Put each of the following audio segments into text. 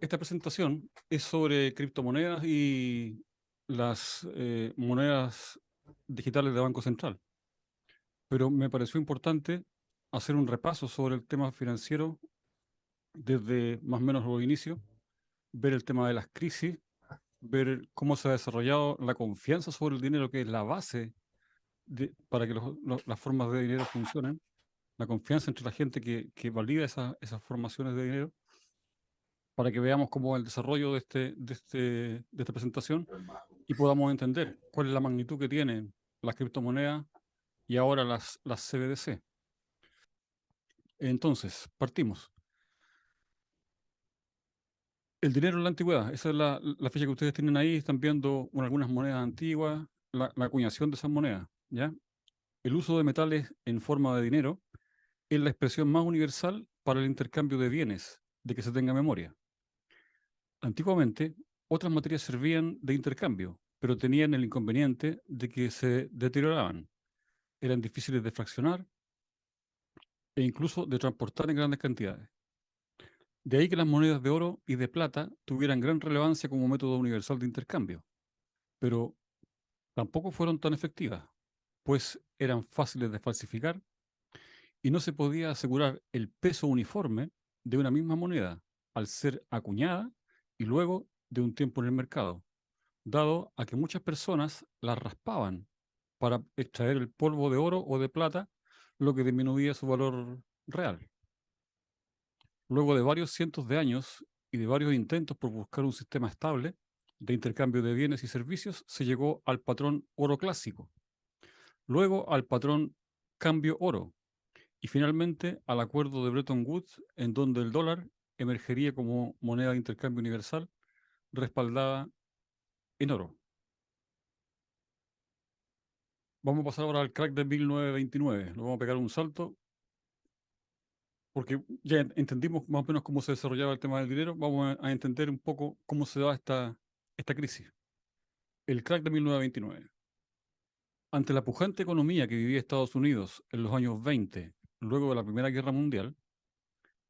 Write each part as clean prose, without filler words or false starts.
esta presentación es sobre criptomonedas y las monedas digitales de Banco Central, pero me pareció importante hacer un repaso sobre el tema financiero desde más o menos los inicios, ver el tema de las crisis, ver cómo se ha desarrollado la confianza sobre el dinero, que es la base para que las formas de dinero funcionen, la confianza entre la gente que valida esas formaciones de dinero, para que veamos cómo el desarrollo de esta presentación y podamos entender cuál es la magnitud que tienen las criptomonedas y ahora las CBDC. Entonces, partimos. El dinero en la antigüedad, esa es la fecha que ustedes tienen ahí, están viendo algunas monedas antiguas, la acuñación de esas monedas, ¿ya? El uso de metales en forma de dinero es la expresión más universal para el intercambio de bienes, de que se tenga memoria. Antiguamente, otras materias servían de intercambio, pero tenían el inconveniente de que se deterioraban, eran difíciles de fraccionar e incluso de transportar en grandes cantidades. De ahí que las monedas de oro y de plata tuvieran gran relevancia como método universal de intercambio, pero tampoco fueron tan efectivas, pues eran fáciles de falsificar y no se podía asegurar el peso uniforme de una misma moneda al ser acuñada y luego de un tiempo en el mercado, dado a que muchas personas las raspaban para extraer el polvo de oro o de plata, lo que disminuía su valor real. Luego de varios cientos de años y de varios intentos por buscar un sistema estable de intercambio de bienes y servicios, se llegó al patrón oro clásico, luego al patrón cambio oro y finalmente al acuerdo de Bretton Woods, en donde el dólar emergería como moneda de intercambio universal respaldada en oro. Vamos a pasar ahora al crack de 1929. Nos vamos a pegar un salto porque ya entendimos más o menos cómo se desarrollaba el tema del dinero. Vamos a entender un poco cómo se da esta crisis. El crack de 1929. Ante la pujante economía que vivía Estados Unidos en los años 20, luego de la Primera Guerra Mundial,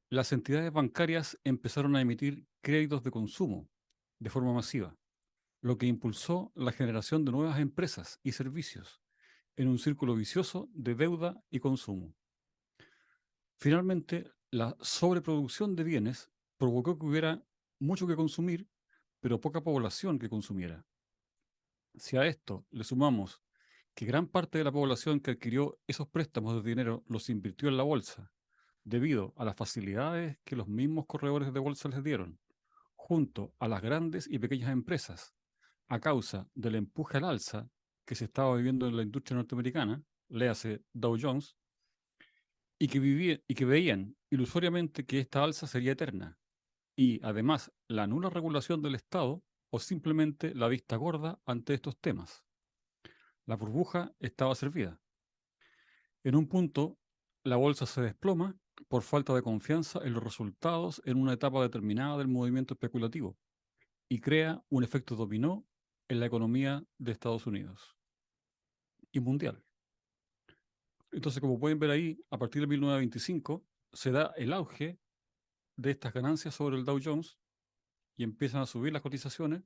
las entidades bancarias empezaron a emitir créditos de consumo de forma masiva, lo que impulsó la generación de nuevas empresas y servicios en un círculo vicioso de deuda y consumo. Finalmente, la sobreproducción de bienes provocó que hubiera mucho que consumir, pero poca población que consumiera. Si a esto le sumamos que gran parte de la población que adquirió esos préstamos de dinero los invirtió en la bolsa, debido a las facilidades que los mismos corredores de bolsa les dieron, junto a las grandes y pequeñas empresas, a causa del empuje al alza que se estaba viviendo en la industria norteamericana, léase Dow Jones, y que veían ilusoriamente que esta alza sería eterna, y además la nula regulación del Estado o simplemente la vista gorda ante estos temas. La burbuja estaba servida. En un punto, la bolsa se desploma por falta de confianza en los resultados en una etapa determinada del movimiento especulativo y crea un efecto dominó en la economía de Estados Unidos y mundial. Entonces, como pueden ver ahí, a partir de 1925 se da el auge de estas ganancias sobre el Dow Jones y empiezan a subir las cotizaciones,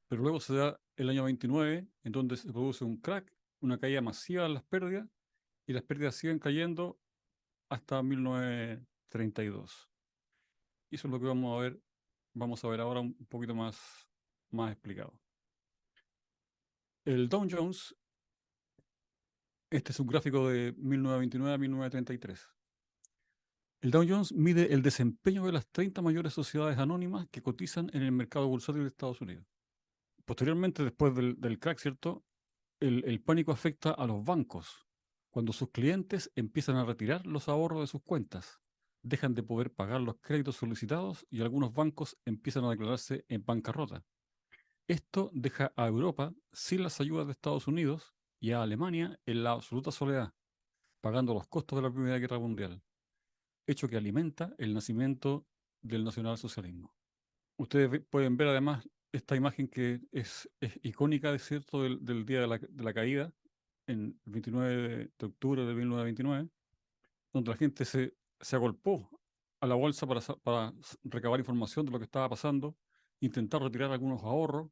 pero luego se da el año 29, en donde se produce un crack, una caída masiva en las pérdidas, y las pérdidas siguen cayendo hasta 1932. Y eso es lo que vamos a ver ahora un poquito más explicado. El Dow Jones, este es un gráfico de 1929 a 1933. El Dow Jones mide el desempeño de las 30 mayores sociedades anónimas que cotizan en el mercado bursátil de Estados Unidos. Posteriormente, después del crack, ¿cierto? El pánico afecta a los bancos cuando sus clientes empiezan a retirar los ahorros de sus cuentas, dejan de poder pagar los créditos solicitados y algunos bancos empiezan a declararse en bancarrota. Esto deja a Europa sin las ayudas de Estados Unidos y a Alemania en la absoluta soledad, pagando los costos de la Primera Guerra Mundial, hecho que alimenta el nacimiento del nacionalsocialismo. Ustedes pueden ver además esta imagen que es icónica, de cierto, del día de la caída, en el 29 de octubre de 1929, donde la gente se agolpó a la bolsa para recabar información de lo que estaba pasando, intentar retirar algunos ahorros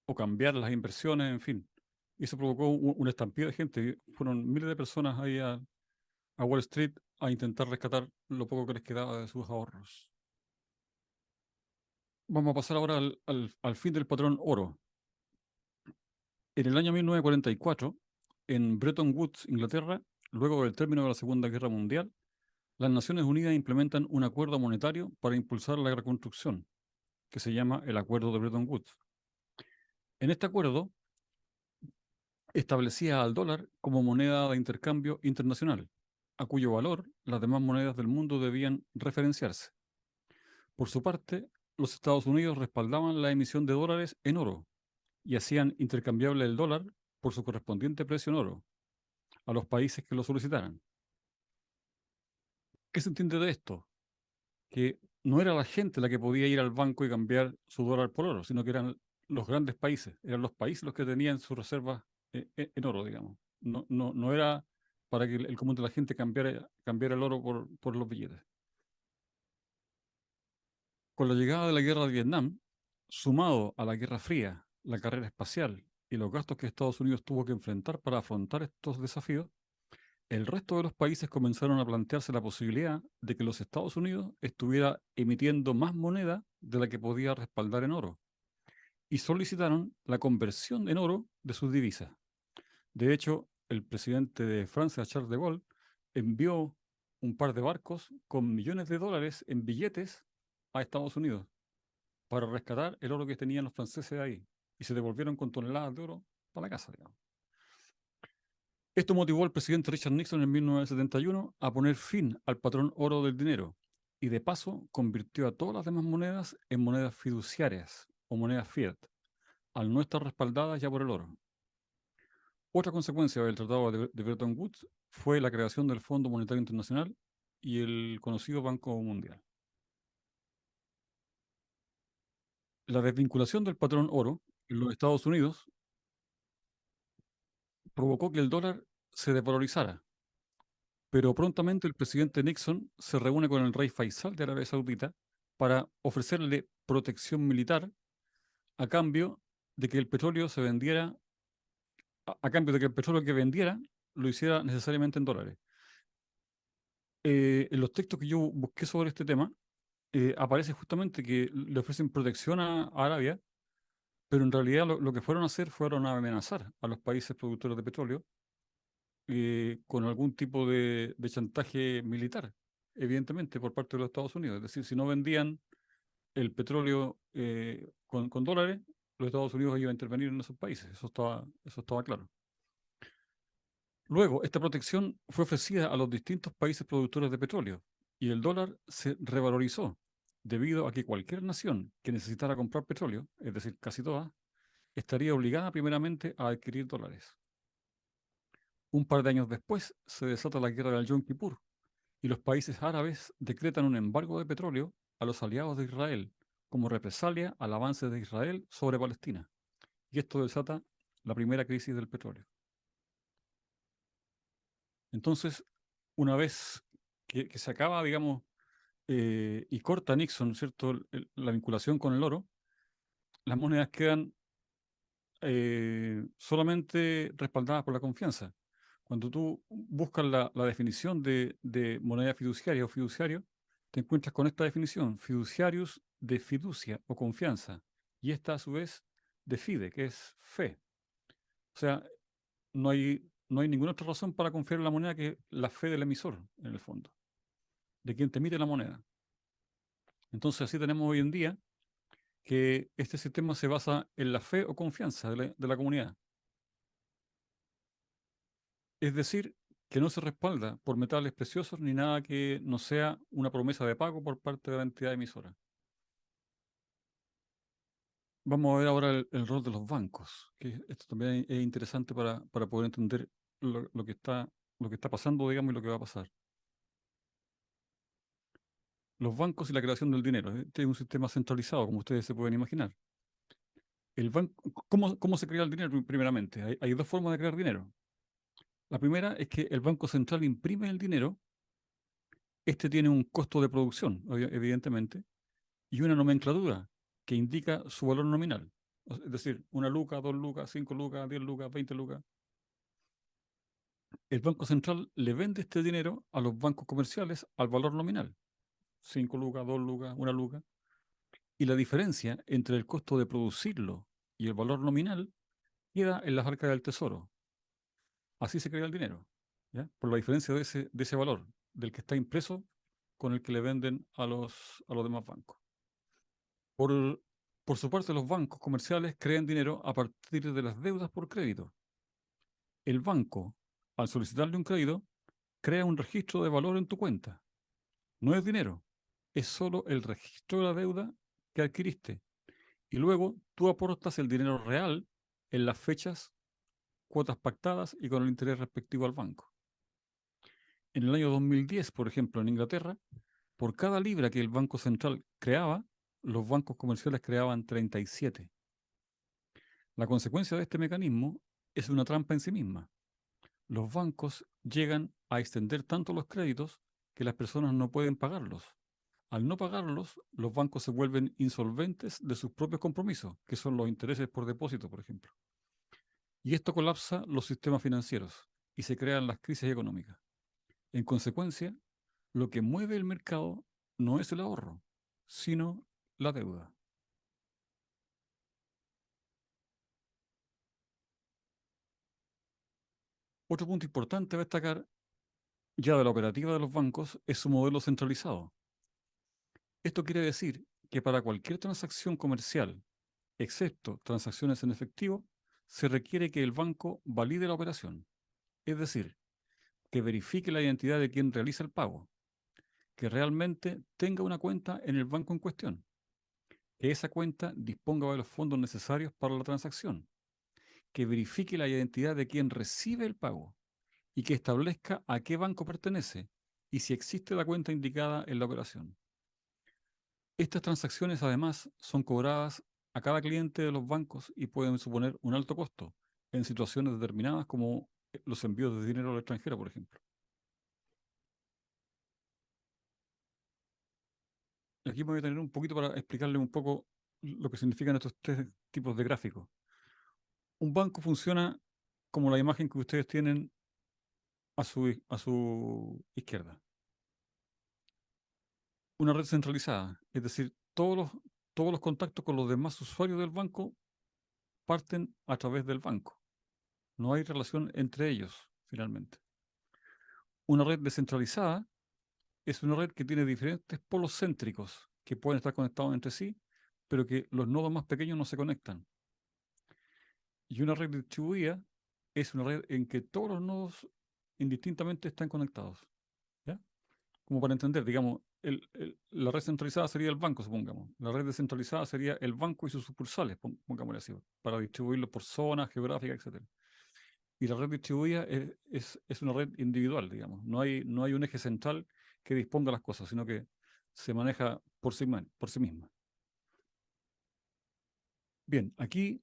o cambiar las inversiones, en fin. Y eso provocó una estampida de gente. Fueron miles de personas ahí a Wall Street a intentar rescatar lo poco que les quedaba de sus ahorros. Vamos a pasar ahora al fin del patrón oro. En el año 1944, en Bretton Woods, Inglaterra, luego del término de la Segunda Guerra Mundial, las Naciones Unidas implementan un acuerdo monetario para impulsar la reconstrucción, que se llama el Acuerdo de Bretton Woods. En este acuerdo establecía al dólar como moneda de intercambio internacional, a cuyo valor las demás monedas del mundo debían referenciarse. Por su parte, los Estados Unidos respaldaban la emisión de dólares en oro y hacían intercambiable el dólar por su correspondiente precio en oro a los países que lo solicitaran. ¿Qué se entiende de esto? Que no era la gente la que podía ir al banco y cambiar su dólar por oro, sino que eran los grandes países, eran los países los que tenían sus reservas en oro, digamos. No era para que el común de la gente cambiara el oro por los billetes. Con la llegada de la guerra de Vietnam, sumado a la Guerra Fría, la carrera espacial y los gastos que Estados Unidos tuvo que enfrentar para afrontar estos desafíos, el resto de los países comenzaron a plantearse la posibilidad de que los Estados Unidos estuviera emitiendo más moneda de la que podía respaldar en oro y solicitaron la conversión en oro de sus divisas. De hecho, el presidente de Francia, Charles de Gaulle, envió un par de barcos con millones de dólares en billetes a Estados Unidos para rescatar el oro que tenían los franceses ahí y se devolvieron con toneladas de oro para la casa, digamos. Esto motivó al presidente Richard Nixon en 1971 a poner fin al patrón oro del dinero y de paso convirtió a todas las demás monedas en monedas fiduciarias o monedas fiat, al no estar respaldadas ya por el oro. Otra consecuencia del Tratado de Bretton Woods fue la creación del Fondo Monetario Internacional y el conocido Banco Mundial. La desvinculación del patrón oro en los Estados Unidos provocó que el dólar se desvalorizara, pero prontamente el presidente Nixon se reúne con el rey Faisal de Arabia Saudita para ofrecerle protección militar a cambio de que el petróleo se vendiera, a cambio de que el petróleo que vendiera lo hiciera necesariamente en dólares. En los textos que yo busqué sobre este tema, aparece justamente que le ofrecen protección a Arabia, pero en realidad lo que fueron a hacer fueron a amenazar a los países productores de petróleo con algún tipo de chantaje militar, evidentemente, por parte de los Estados Unidos. Es decir, si no vendían el petróleo con dólares, los Estados Unidos iban a intervenir en esos países. Eso estaba claro. Luego, esta protección fue ofrecida a los distintos países productores de petróleo y el dólar se revalorizó debido a que cualquier nación que necesitara comprar petróleo, es decir, casi todas, estaría obligada primeramente a adquirir dólares. Un par de años después se desata la guerra del Yom Kippur y los países árabes decretan un embargo de petróleo a los aliados de Israel como represalia al avance de Israel sobre Palestina. Y esto desata la primera crisis del petróleo. Entonces, una vez que se acaba, digamos, y corta Nixon, ¿cierto?, la vinculación con el oro, las monedas quedan solamente respaldadas por la confianza. Cuando tú buscas la definición de moneda fiduciaria o fiduciario, te encuentras con esta definición, fiduciarius de fiducia o confianza, y esta a su vez de fide, que es fe. O sea, no hay ninguna otra razón para confiar en la moneda que la fe del emisor, en el fondo, de quien te emite la moneda. Entonces así tenemos hoy en día que este sistema se basa en la fe o confianza de la comunidad. Es decir, que no se respalda por metales preciosos ni nada que no sea una promesa de pago por parte de la entidad emisora. Vamos a ver ahora el rol de los bancos, que esto también es interesante para poder entender lo lo que está pasando, digamos, y lo que va a pasar. Los bancos y la creación del dinero. Este es un sistema centralizado, como ustedes se pueden imaginar. ¿Cómo se crea el dinero primeramente? Hay dos formas de crear dinero. La primera es que el Banco Central imprime el dinero Este tiene un costo de producción, evidentemente, y una nomenclatura que indica su valor nominal. Es decir, 1 luca, 2 lucas, 5 lucas, 10 lucas, 20 lucas. El Banco Central le vende este dinero a los bancos comerciales al valor nominal. 5 lucas, 2 lucas, 1 luca. Y la diferencia entre el costo de producirlo y el valor nominal queda en las arcas del tesoro. Así se crea el dinero, ¿ya? Por la diferencia de ese valor, del que está impreso con el que le venden a los demás bancos. Por, por su parte, los bancos comerciales crean dinero a partir de las deudas por crédito. El banco, al solicitarle un crédito, crea un registro de valor en tu cuenta. No es dinero, es solo el registro de la deuda que adquiriste. Y luego tú aportas el dinero real en las fechas, cuotas pactadas y con el interés respectivo al banco. En el año 2010, por ejemplo, en Inglaterra, por cada libra que el Banco Central creaba, los bancos comerciales creaban 37. La consecuencia de este mecanismo es una trampa en sí misma. Los bancos llegan a extender tanto los créditos que las personas no pueden pagarlos. Al no pagarlos, los bancos se vuelven insolventes de sus propios compromisos, que son los intereses por depósito, por ejemplo. Y esto colapsa los sistemas financieros y se crean las crisis económicas. En consecuencia, lo que mueve el mercado no es el ahorro, sino la deuda. Otro punto importante a destacar ya de la operativa de los bancos es su modelo centralizado. Esto quiere decir que para cualquier transacción comercial, excepto transacciones en efectivo, se requiere que el banco valide la operación, es decir, que verifique la identidad de quien realiza el pago, que realmente tenga una cuenta en el banco en cuestión, que esa cuenta disponga de los fondos necesarios para la transacción, que verifique la identidad de quien recibe el pago y que establezca a qué banco pertenece y si existe la cuenta indicada en la operación. Estas transacciones además son cobradas a cada cliente de los bancos y pueden suponer un alto costo en situaciones determinadas como los envíos de dinero al extranjero, por ejemplo. Aquí me voy a tener un poquito para explicarles un poco lo que significan estos tres tipos de gráficos. Un banco funciona como la imagen que ustedes tienen a su izquierda. Una red centralizada, es decir, todos los contactos con los demás usuarios del banco parten a través del banco. No hay relación entre ellos, finalmente. Una red descentralizada es una red que tiene diferentes polos céntricos que pueden estar conectados entre sí, pero que los nodos más pequeños no se conectan. Y una red distribuida es una red en que todos los nodos indistintamente están conectados. ¿Ya? Como para entender, digamos, la red centralizada sería el banco, supongamos. La red descentralizada sería el banco y sus sucursales, pongámosle así, para distribuirlo por zonas geográficas, etcétera. Y la red distribuida es una red individual, digamos. No hay un eje central que disponga las cosas, sino que se maneja por sí misma. Bien, aquí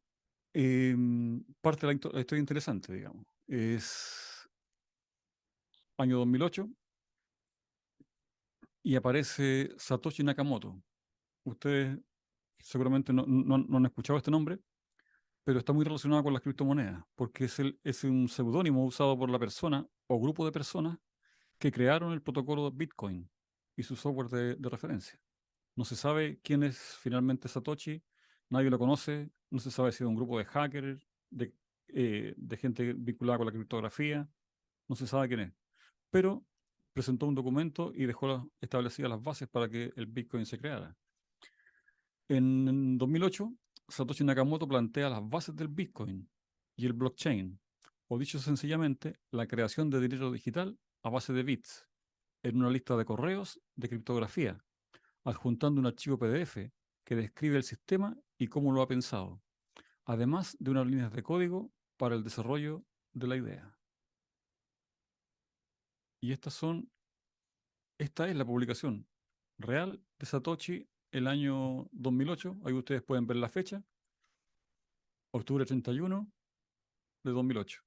parte la historia interesante, digamos. Es año 2008 y aparece Satoshi Nakamoto. Ustedes seguramente no han escuchado este nombre, pero está muy relacionado con las criptomonedas, porque es un seudónimo usado por la persona o grupo de personas que crearon el protocolo de Bitcoin y su software de referencia. No se sabe quién es finalmente Satoshi, nadie lo conoce, no se sabe si es un grupo de hackers, de gente vinculada con la criptografía, no se sabe quién es. Pero presentó un documento y dejó establecidas las bases para que el Bitcoin se creara. En 2008, Satoshi Nakamoto plantea las bases del Bitcoin y el blockchain, o dicho sencillamente, la creación de dinero digital a base de bits, en una lista de correos de criptografía, adjuntando un archivo PDF que describe el sistema y cómo lo ha pensado, además de unas líneas de código para el desarrollo de la idea. Y esta es la publicación real de Satoshi el año 2008. Ahí ustedes pueden ver la fecha, octubre 31 de 2008.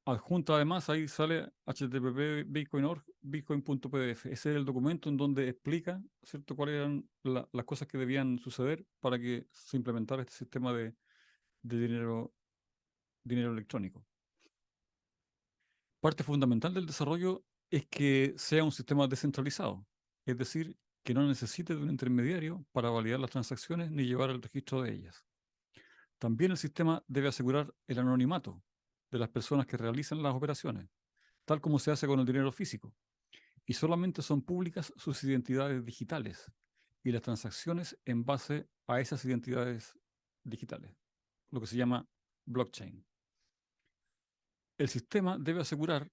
Adjunta además, ahí sale http bitcoin.org, bitcoin.pdf. Ese es el documento en donde explica, ¿cierto?, cuáles eran las cosas que debían suceder para que se implementara este sistema de dinero electrónico. Parte fundamental del desarrollo es que sea un sistema descentralizado, es decir, que no necesite de un intermediario para validar las transacciones ni llevar el registro de ellas. También el sistema debe asegurar el anonimato de las personas que realizan las operaciones, tal como se hace con el dinero físico, y solamente son públicas sus identidades digitales y las transacciones en base a esas identidades digitales, lo que se llama blockchain. El sistema debe asegurar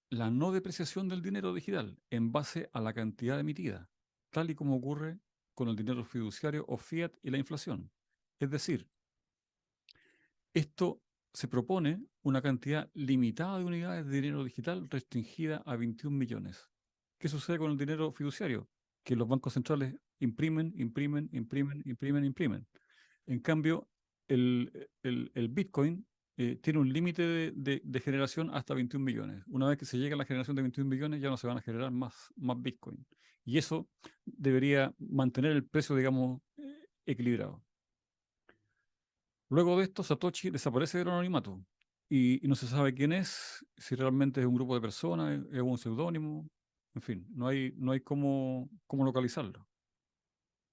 la no depreciación del dinero digital en base a la cantidad emitida, tal y como ocurre con el dinero fiduciario o fiat y la inflación. Es decir, esto se propone una cantidad limitada de unidades de dinero digital restringida a 21 millones. ¿Qué sucede con el dinero fiduciario? Que los bancos centrales imprimen, imprimen, imprimen, imprimen, imprimen. En cambio, el Bitcoin tiene un límite de generación hasta 21 millones. Una vez que se llega a la generación de 21 millones, ya no se van a generar más Bitcoin. Y eso debería mantener el precio, digamos, equilibrado. Luego de esto, Satoshi desaparece del anonimato y no se sabe quién es, si realmente es un grupo de personas, es un seudónimo, en fin, no hay cómo localizarlo.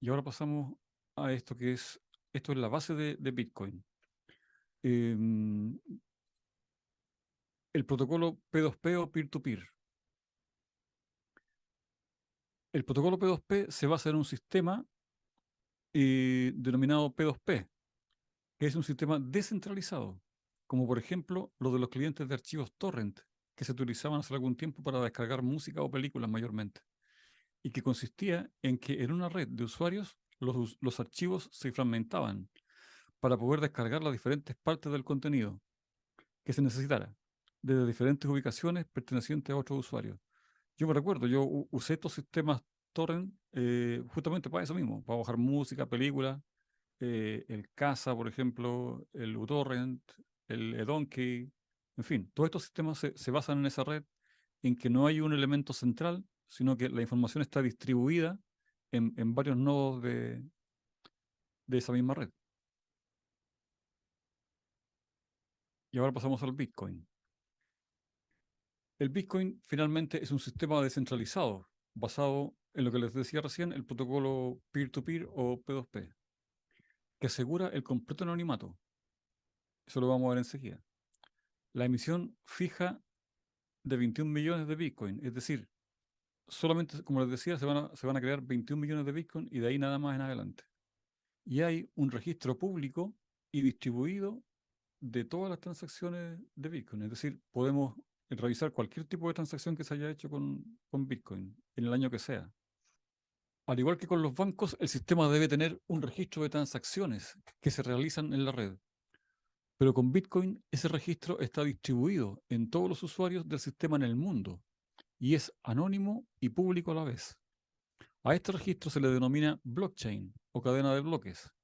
Y ahora pasamos a esto es la base de Bitcoin. Em, el protocolo P2P o peer-to-peer. El protocolo P2P se basa en un sistema denominado P2P, que es un sistema descentralizado, como por ejemplo lo de los clientes de archivos torrent, que se utilizaban hace algún tiempo para descargar música o películas mayormente, y que consistía en que en una red de usuarios los archivos se fragmentaban para poder descargar las diferentes partes del contenido que se necesitara, desde diferentes ubicaciones pertenecientes a otros usuarios. Yo me recuerdo, yo usé estos sistemas torrent justamente para eso mismo, para bajar música, películas, el Casa, por ejemplo, el uTorrent, el eDonkey, en fin, todos estos sistemas se basan en esa red, en que no hay un elemento central, sino que la información está distribuida en varios nodos de esa misma red. Y ahora pasamos al Bitcoin. El Bitcoin finalmente es un sistema descentralizado, basado en lo que les decía recién, el protocolo peer-to-peer o P2P, que asegura el completo anonimato. Eso lo vamos a ver enseguida. La emisión fija de 21 millones de Bitcoin, es decir, solamente, como les decía, se van a crear 21 millones de Bitcoin y de ahí nada más en adelante. Y hay un registro público y distribuido de todas las transacciones de Bitcoin, es decir, podemos revisar cualquier tipo de transacción que se haya hecho con Bitcoin en el año que sea. Al igual que con los bancos, el sistema debe tener un registro de transacciones que se realizan en la red. Pero con Bitcoin ese registro está distribuido en todos los usuarios del sistema en el mundo y es anónimo y público a la vez. A este registro se le denomina blockchain o cadena de bloques.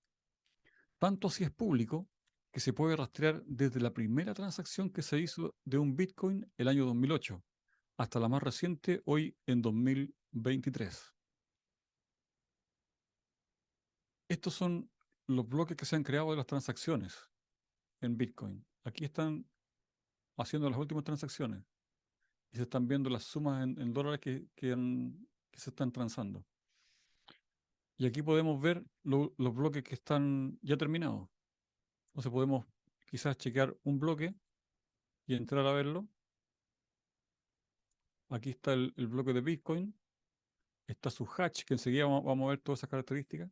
Tanto así es público que se puede rastrear desde la primera transacción que se hizo de un Bitcoin el año 2008 hasta la más reciente hoy en 2023. Estos son los bloques que se han creado de las transacciones en Bitcoin. Aquí están haciendo las últimas transacciones y se están viendo las sumas en dólares que se están transando. Y aquí podemos ver los bloques que están ya terminados. O sea, podemos quizás chequear un bloque y entrar a verlo. Aquí está el bloque de Bitcoin. Está su hash, que enseguida vamos a ver todas esas características.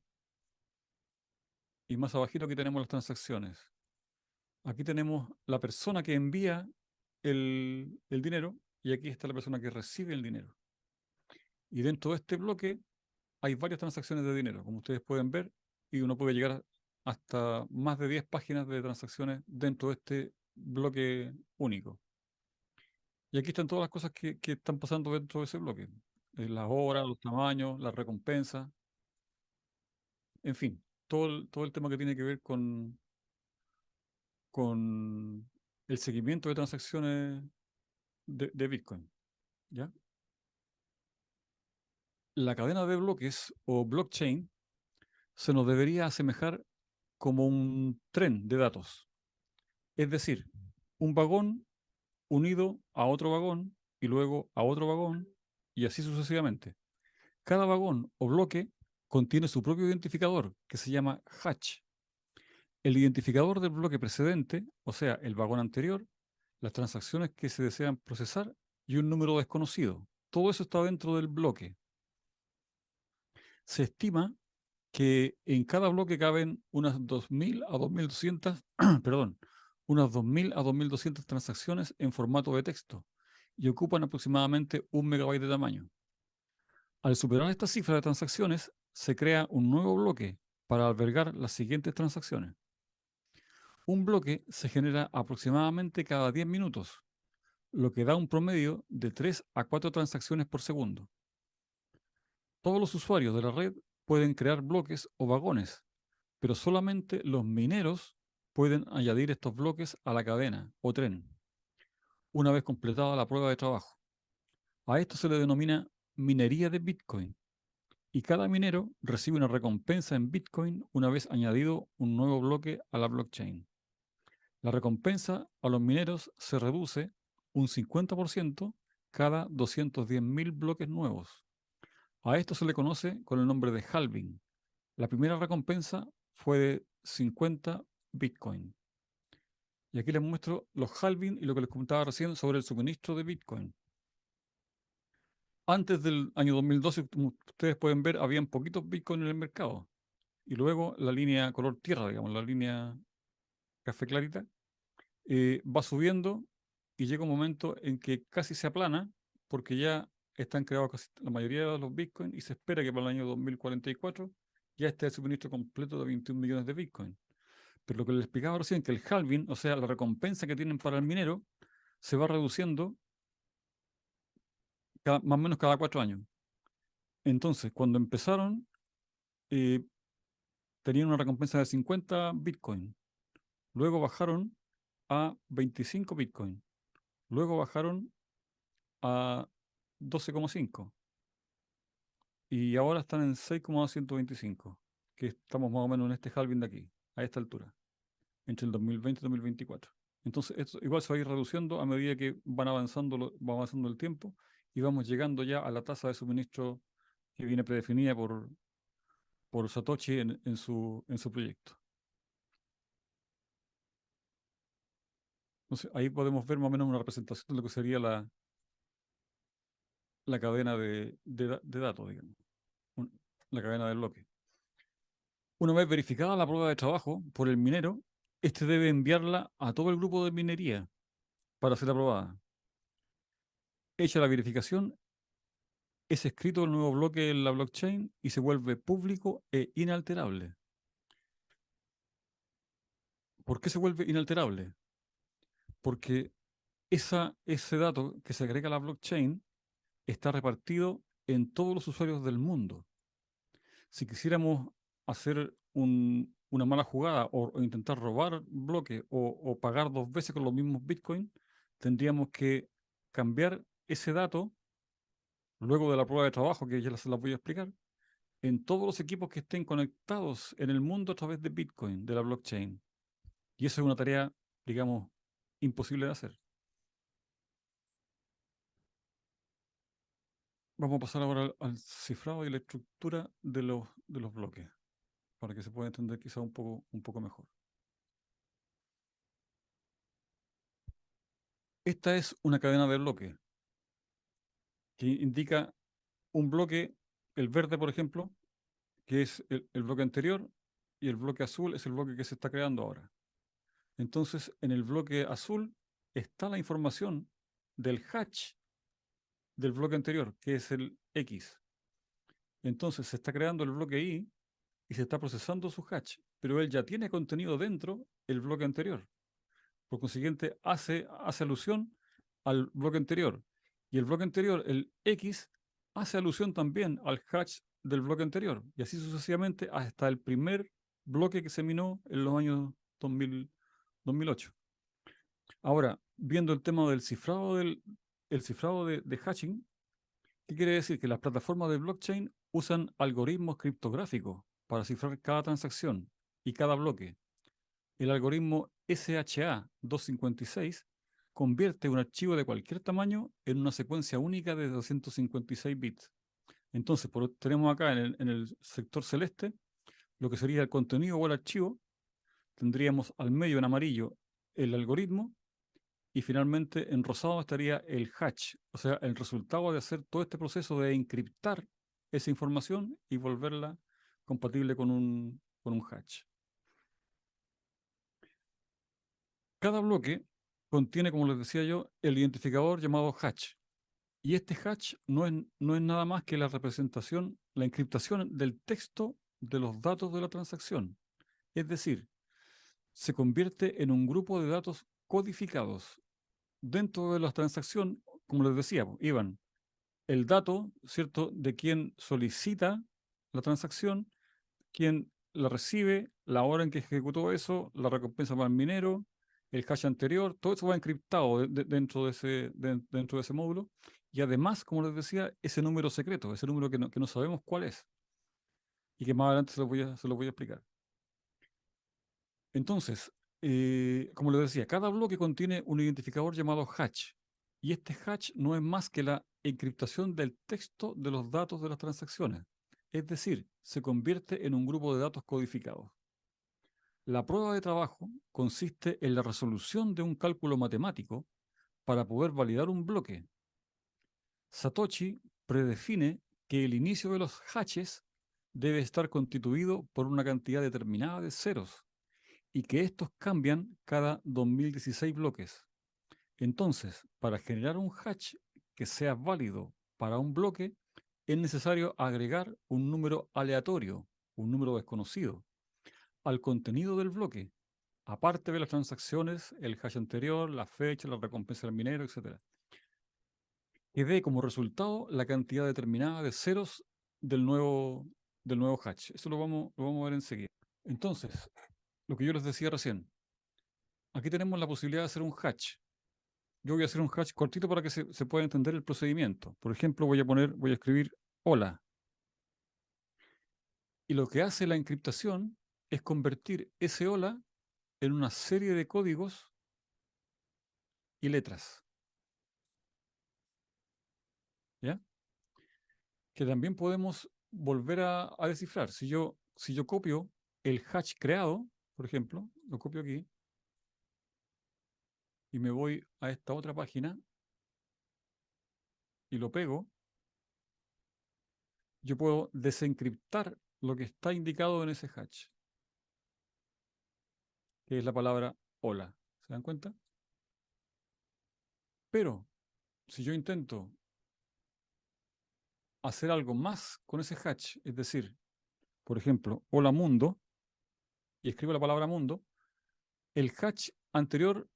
Y más abajito aquí tenemos las transacciones. Aquí tenemos la persona que envía el dinero y aquí está la persona que recibe el dinero. Y dentro de este bloque hay varias transacciones de dinero, como ustedes pueden ver, y uno puede llegar hasta más de 10 páginas de transacciones dentro de este bloque único. Y aquí están todas las cosas que están pasando dentro de ese bloque. Las horas, los tamaños, las recompensas, en fin, todo el tema que tiene que ver con el seguimiento de transacciones de Bitcoin, ¿ya? La cadena de bloques o blockchain se nos debería asemejar como un tren de datos, es decir, un vagón unido a otro vagón y luego a otro vagón y así sucesivamente. Cada vagón o bloque contiene su propio identificador que se llama hash. El identificador del bloque precedente, o sea, el vagón anterior, las transacciones que se desean procesar y un número desconocido. Todo eso está dentro del bloque. Se estima que en cada bloque caben unas 2.000 a 2.200, perdón, unas 2.000 a 2.200 transacciones en formato de texto y ocupan aproximadamente 1 MB de tamaño. Al superar esta cifra de transacciones, se crea un nuevo bloque para albergar las siguientes transacciones. Un bloque se genera aproximadamente cada 10 minutos, lo que da un promedio de 3 a 4 transacciones por segundo. Todos los usuarios de la red pueden crear bloques o vagones, pero solamente los mineros pueden añadir estos bloques a la cadena o tren, una vez completada la prueba de trabajo. A esto se le denomina minería de Bitcoin, y cada minero recibe una recompensa en Bitcoin una vez añadido un nuevo bloque a la blockchain. La recompensa a los mineros se reduce un 50% cada 210.000 bloques nuevos. A esto se le conoce con el nombre de halving. La primera recompensa fue de 50 Bitcoin. Y aquí les muestro los halving y lo que les comentaba recién sobre el suministro de Bitcoin. Antes del año 2012, como ustedes pueden ver, habían poquitos Bitcoin en el mercado. Y luego la línea color tierra, digamos, la línea café clarita, va subiendo y llega un momento en que casi se aplana porque ya están creados casi la mayoría de los Bitcoin y se espera que para el año 2044 ya esté el suministro completo de 21 millones de Bitcoin. Pero lo que les explicaba recién, que el halving, o sea, la recompensa que tienen para el minero, se va reduciendo más o menos cada 4 años. Entonces, cuando empezaron, eh, tenían una recompensa de 50 Bitcoin. Luego bajaron a 25 Bitcoin. Luego bajaron a 12,5. Y ahora están en 6,125. Que estamos más o menos en este halving de aquí, a esta altura, entre el 2020 y 2024. Entonces, esto igual se va a ir reduciendo a medida que va avanzando el tiempo y vamos llegando ya a la tasa de suministro que viene predefinida por Satoshi en su proyecto. Entonces, ahí podemos ver más o menos una representación de lo que sería la cadena de datos, digamos, la cadena de bloques. Una vez verificada la prueba de trabajo por el minero, este debe enviarla a todo el grupo de minería para ser aprobada. Hecha la verificación, es escrito el nuevo bloque en la blockchain y se vuelve público e inalterable. ¿Por qué se vuelve inalterable? Porque ese dato que se agrega a la blockchain está repartido en todos los usuarios del mundo. Si quisiéramos hacer una mala jugada o intentar robar bloques o pagar 2 veces con los mismos Bitcoin, tendríamos que cambiar ese dato luego de la prueba de trabajo, que ya se las voy a explicar, en todos los equipos que estén conectados en el mundo a través de Bitcoin, de la blockchain. Y eso es una tarea, digamos, imposible de hacer. Vamos a pasar ahora al cifrado y la estructura de los bloques, para que se pueda entender quizá un poco mejor. Esta es una cadena de bloques que indica un bloque, el verde, por ejemplo, que es el bloque anterior, y el bloque azul es el bloque que se está creando ahora. Entonces, en el bloque azul está la información del hash del bloque anterior, que es el X. Entonces, se está creando el bloque Y y se está procesando su hash, pero él ya tiene contenido dentro el bloque anterior. Por consiguiente, hace alusión al bloque anterior. Y el bloque anterior, el X, hace alusión también al hash del bloque anterior. Y así sucesivamente hasta el primer bloque que se minó en los años 2008. Ahora, viendo el tema del el cifrado de hashing, ¿qué quiere decir? Que las plataformas de blockchain usan algoritmos criptográficos para cifrar cada transacción y cada bloque. El algoritmo SHA-256 convierte un archivo de cualquier tamaño en una secuencia única de 256 bits. Entonces, tenemos acá en el sector celeste lo que sería el contenido o el archivo. Tendríamos al medio en amarillo el algoritmo y finalmente en rosado estaría el hash, o sea, el resultado de hacer todo este proceso de encriptar esa información y volverla compatible con un hash. Cada bloque contiene, como les decía yo, el identificador llamado hash. Y este hash no es nada más que la representación, la encriptación del texto de los datos de la transacción. Es decir, se convierte en un grupo de datos codificados. Dentro de la transacción, como les decía, iban el dato, ¿cierto?, de quien solicita la transacción, quien la recibe, la hora en que ejecutó eso, la recompensa para el minero, el hash anterior, todo eso va encriptado dentro dentro de ese módulo. Y además, como les decía, ese número secreto, ese número que no sabemos cuál es y que más adelante se lo voy a explicar. Entonces, como les decía, cada bloque contiene un identificador llamado hash. Y este hash no es más que la encriptación del texto de los datos de las transacciones. Es decir, se convierte en un grupo de datos codificados. La prueba de trabajo consiste en la resolución de un cálculo matemático para poder validar un bloque. Satoshi predefine que el inicio de los hashes debe estar constituido por una cantidad determinada de ceros y que estos cambian cada 2016 bloques. Entonces, para generar un hash que sea válido para un bloque, es necesario agregar un número aleatorio, un número desconocido, al contenido del bloque, aparte de las transacciones, el hash anterior, la fecha, la recompensa del minero, etcétera, que dé como resultado la cantidad determinada de ceros del del nuevo hash. Eso lo vamos a ver enseguida. Entonces, lo que yo les decía recién, aquí tenemos la posibilidad de hacer un hash. Yo voy a hacer un hash cortito para que se pueda entender el procedimiento. Por ejemplo, voy a escribir hola. Y lo que hace la encriptación es convertir ese hola en una serie de códigos y letras, ¿ya? Que también podemos volver a descifrar. Si yo copio el hash creado, por ejemplo, lo copio aquí y me voy a esta otra página y lo pego, yo puedo desencriptar lo que está indicado en ese hash, que es la palabra hola. ¿Se dan cuenta? Pero si yo intento hacer algo más con ese hash, es decir, por ejemplo, hola mundo, y escribo la palabra mundo, el hash anterior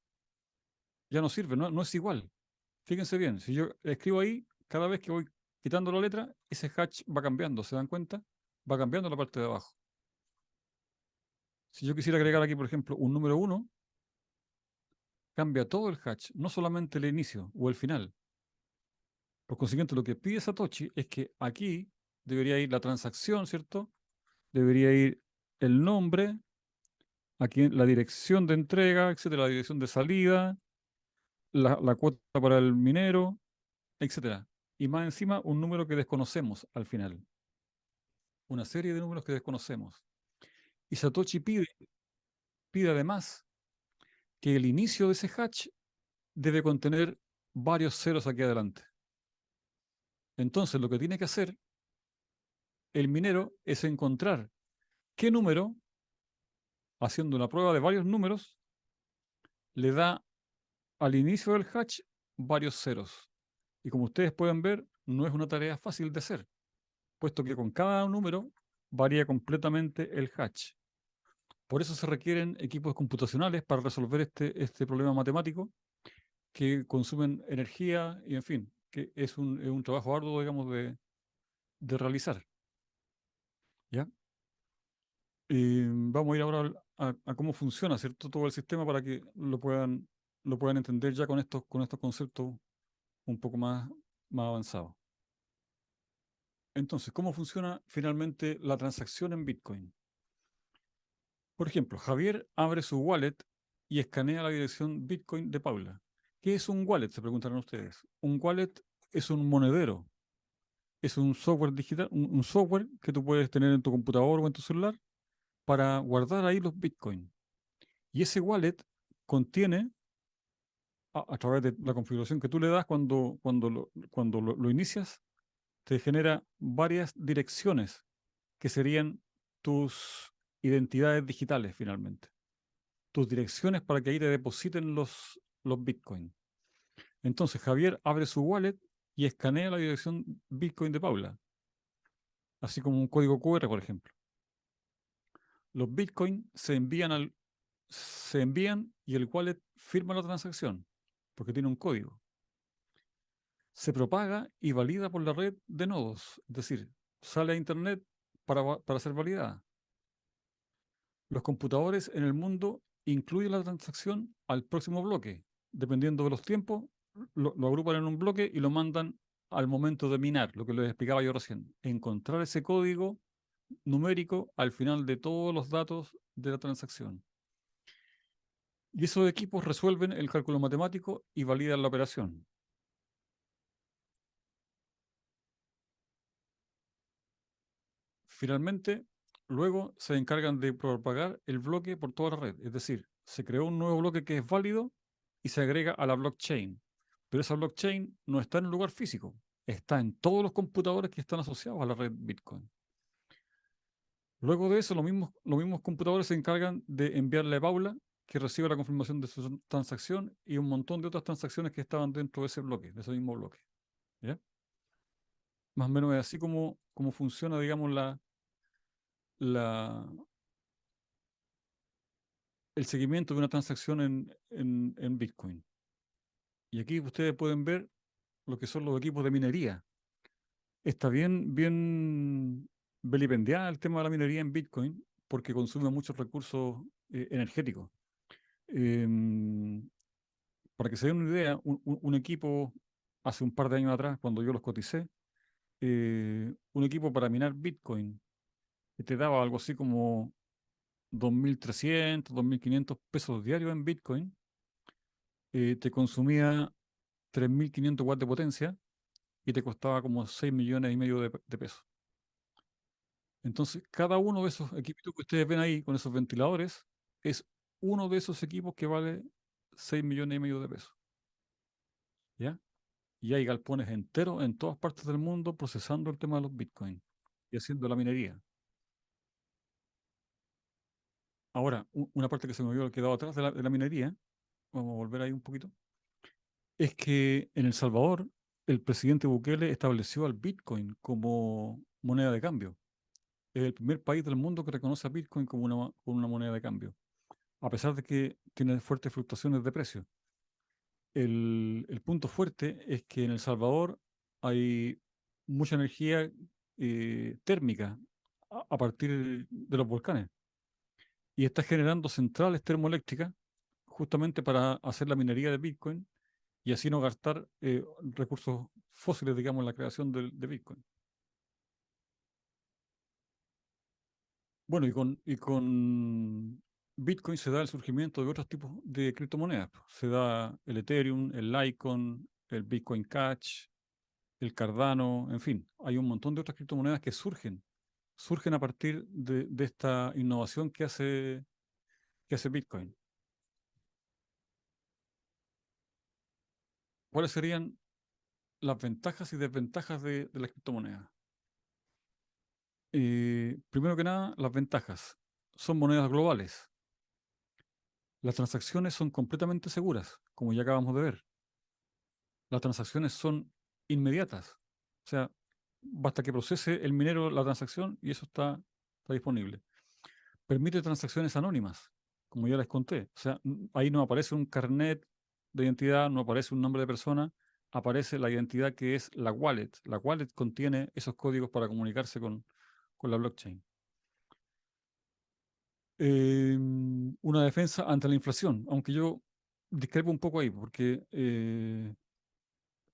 ya no sirve, no es igual. Fíjense bien, si yo escribo ahí, cada vez que voy quitando la letra, ese hash va cambiando, ¿se dan cuenta? Va cambiando la parte de abajo. Si yo quisiera agregar aquí, por ejemplo, un número uno, cambia todo el hash, no solamente el inicio o el final. Por consiguiente, lo que pide Satoshi es que aquí debería ir la transacción, ¿cierto? Debería ir el nombre, aquí la dirección de entrega, etcétera, la dirección de salida, la cuota para el minero, etcétera. Y más encima, un número que desconocemos al final. Una serie de números que desconocemos. Y Satoshi pide además que el inicio de ese hash debe contener varios ceros aquí adelante. Entonces, lo que tiene que hacer el minero es encontrar qué número, haciendo una prueba de varios números, le da al inicio del hash varios ceros. Y como ustedes pueden ver, no es una tarea fácil de hacer, puesto que con cada número varía completamente el hash. Por eso se requieren equipos computacionales para resolver este problema matemático que consumen energía y, en fin, que es un trabajo arduo, digamos, de realizar. ¿Ya? Vamos a ir ahora a cómo funciona, ¿cierto? Todo el sistema para que lo puedan lo puedan entender ya con estos conceptos un poco más avanzados. Entonces, ¿cómo funciona finalmente la transacción en Bitcoin? Por ejemplo, Javier abre su wallet y escanea la dirección Bitcoin de Paula. ¿Qué es un wallet? Se preguntarán ustedes. Un wallet es un monedero, es un software digital, un software que tú puedes tener en tu computador o en tu celular para guardar ahí los Bitcoin. Y ese wallet contiene, a través de la configuración que tú le das cuando lo inicias, te genera varias direcciones que serían tus identidades digitales finalmente. Tus direcciones para que ahí te depositen los Bitcoin. Entonces Javier abre su wallet y escanea la dirección Bitcoin de Paula, así como un código QR, por ejemplo. Los Bitcoin se envían y el wallet firma la transacción, porque tiene un código. Se propaga y valida por la red de nodos, es decir, sale a Internet para ser validada. Los computadores en el mundo incluyen la transacción al próximo bloque. Dependiendo de los tiempos, lo agrupan en un bloque y lo mandan al momento de minar, lo que les explicaba yo recién. Encontrar ese código numérico al final de todos los datos de la transacción. Y esos equipos resuelven el cálculo matemático y validan la operación. Finalmente, luego se encargan de propagar el bloque por toda la red. Es decir, se creó un nuevo bloque que es válido y se agrega a la blockchain. Pero esa blockchain no está en un lugar físico, está en todos los computadores que están asociados a la red Bitcoin. Luego de eso, los mismos computadores se encargan de enviarle a Paula, que recibe la confirmación de su transacción y un montón de otras transacciones que estaban dentro de ese bloque, de ese mismo bloque. ¿Ya? Más o menos es así como funciona, digamos, la, el seguimiento de una transacción en Bitcoin. Y aquí ustedes pueden ver lo que son los equipos de minería. Está bien vilipendiada el tema de la minería en Bitcoin porque consume muchos recursos energéticos. Em, para que se den una idea, un equipo hace un par de años atrás, cuando yo los coticé, un equipo para minar Bitcoin que te daba algo así como 2.300, 2.500 pesos diarios en Bitcoin, te consumía 3.500 watts de potencia y te costaba como 6,5 millones de pesos. Entonces, cada uno de esos equipitos que ustedes ven ahí con esos ventiladores es uno de esos equipos que vale 6,5 millones de pesos. ¿Ya? Y hay galpones enteros en todas partes del mundo procesando el tema de los bitcoins y haciendo la minería. Ahora, una parte que se me había quedado atrás de la minería, vamos a volver ahí un poquito, es que en El Salvador el presidente Bukele estableció al Bitcoin como moneda de cambio. Es el primer país del mundo que reconoce a Bitcoin como una moneda de cambio, a pesar de que tiene fuertes fluctuaciones de precio. El punto fuerte es que en El Salvador hay mucha energía térmica a partir de los volcanes y está generando centrales termoeléctricas justamente para hacer la minería de Bitcoin y así no gastar recursos fósiles, digamos, en la creación de Bitcoin. Bueno, y con Bitcoin se da el surgimiento de otros tipos de criptomonedas. Se da el Ethereum, el Litecoin, el Bitcoin Cash, el Cardano, en fin, hay un montón de otras criptomonedas que surgen a partir de esta innovación que hace Bitcoin. ¿Cuáles serían las ventajas y desventajas de las criptomonedas? Primero que nada, las ventajas. Son monedas globales. Las transacciones son completamente seguras, como ya acabamos de ver. Las transacciones son inmediatas. O sea, basta que procese el minero la transacción y eso está disponible. Permite transacciones anónimas, como ya les conté. O sea, ahí no aparece un carnet de identidad, no aparece un nombre de persona, aparece la identidad que es la wallet. La wallet contiene esos códigos para comunicarse con la blockchain. Una defensa ante la inflación, aunque yo discrepo un poco ahí, porque